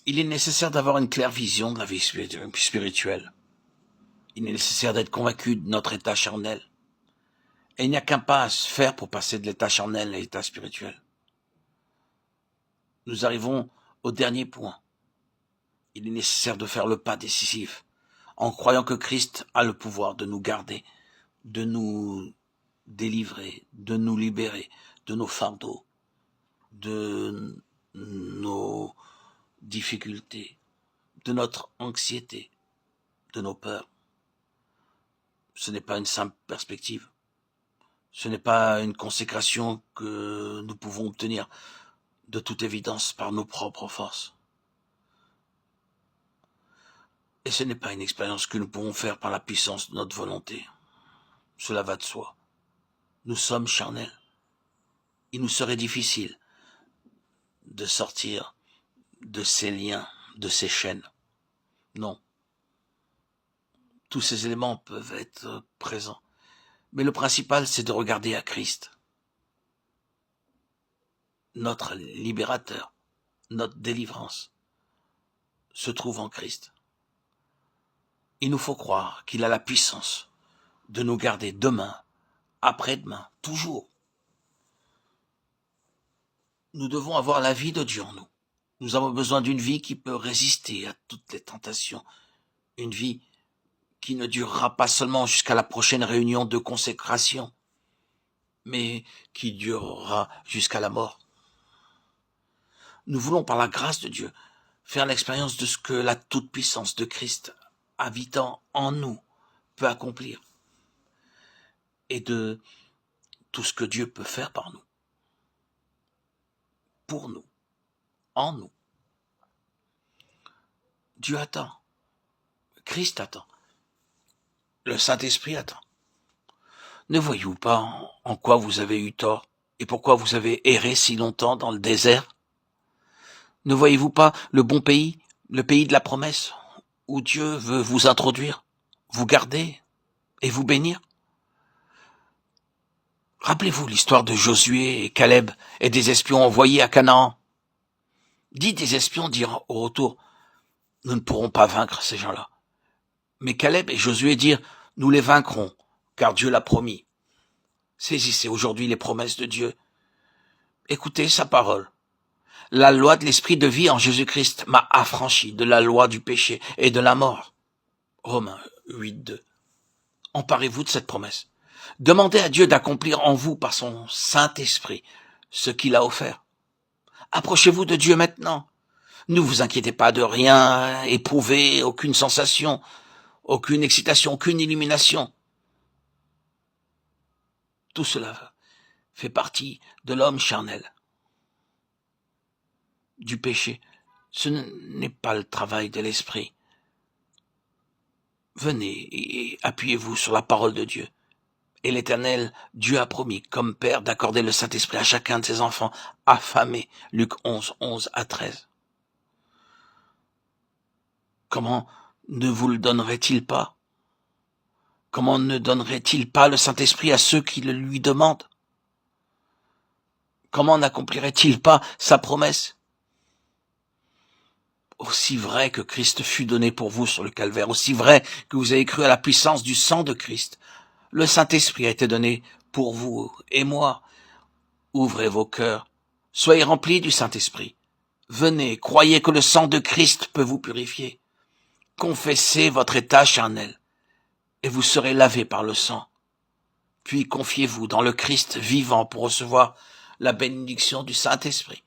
Il est nécessaire d'avoir une claire vision de la vie spirituelle. Il est nécessaire d'être convaincu de notre état charnel. Et il n'y a qu'un pas à se faire pour passer de l'état charnel à l'état spirituel. Nous arrivons au dernier point. Il est nécessaire de faire le pas décisif, en croyant que Christ a le pouvoir de nous garder, de nous délivrer, de nous libérer de nos fardeaux, de nos difficultés, de notre anxiété, de nos peurs. Ce n'est pas une simple perspective. Ce n'est pas une consécration que nous pouvons obtenir de toute évidence par nos propres forces. Et ce n'est pas une expérience que nous pouvons faire par la puissance de notre volonté. Cela va de soi. Nous sommes charnels. Il nous serait difficile de sortir de ces liens, de ces chaînes. Non. Tous ces éléments peuvent être présents. Mais le principal, c'est de regarder à Christ. Notre libérateur, notre délivrance se trouve en Christ. Il nous faut croire qu'il a la puissance de nous garder demain, après-demain, toujours. Nous devons avoir la vie de Dieu en nous. Nous avons besoin d'une vie qui peut résister à toutes les tentations. Une vie qui ne durera pas seulement jusqu'à la prochaine réunion de consécration, mais qui durera jusqu'à la mort. Nous voulons, par la grâce de Dieu, faire l'expérience de ce que la toute-puissance de Christ, habitant en nous, peut accomplir, et de tout ce que Dieu peut faire par nous, pour nous, en nous. Dieu attend, Christ attend, le Saint-Esprit attend. Ne voyez-vous pas en quoi vous avez eu tort et pourquoi vous avez erré si longtemps dans le désert? Ne voyez-vous pas le bon pays, le pays de la promesse, où Dieu veut vous introduire, vous garder et vous bénir? Rappelez-vous l'histoire de Josué et Caleb et des espions envoyés à Canaan. 10 des espions dirent au retour, « Nous ne pourrons pas vaincre ces gens-là. » Mais Caleb et Josué dirent, « Nous les vaincrons, car Dieu l'a promis. » Saisissez aujourd'hui les promesses de Dieu. Écoutez sa parole. La loi de l'esprit de vie en Jésus-Christ m'a affranchi de la loi du péché et de la mort. Romains 8:2. Emparez-vous de cette promesse. Demandez à Dieu d'accomplir en vous par son Saint-Esprit ce qu'il a offert. Approchez-vous de Dieu maintenant. Ne vous inquiétez pas de rien, éprouvez aucune sensation, aucune excitation, aucune illumination. Tout cela fait partie de l'homme charnel, du péché. Ce n'est pas le travail de l'esprit. Venez et appuyez-vous sur la parole de Dieu. Et l'Éternel, Dieu a promis, comme Père, d'accorder le Saint-Esprit à chacun de ses enfants affamés. Luc 11:11-13. Comment ne vous le donnerait-il pas? Comment ne donnerait-il pas le Saint-Esprit à ceux qui le lui demandent? Comment n'accomplirait-il pas sa promesse? Aussi vrai que Christ fut donné pour vous sur le calvaire, aussi vrai que vous avez cru à la puissance du sang de Christ, le Saint-Esprit a été donné pour vous et moi. Ouvrez vos cœurs, soyez remplis du Saint-Esprit. Venez, croyez que le sang de Christ peut vous purifier. Confessez votre état charnel, et vous serez lavés par le sang. Puis confiez-vous dans le Christ vivant pour recevoir la bénédiction du Saint-Esprit.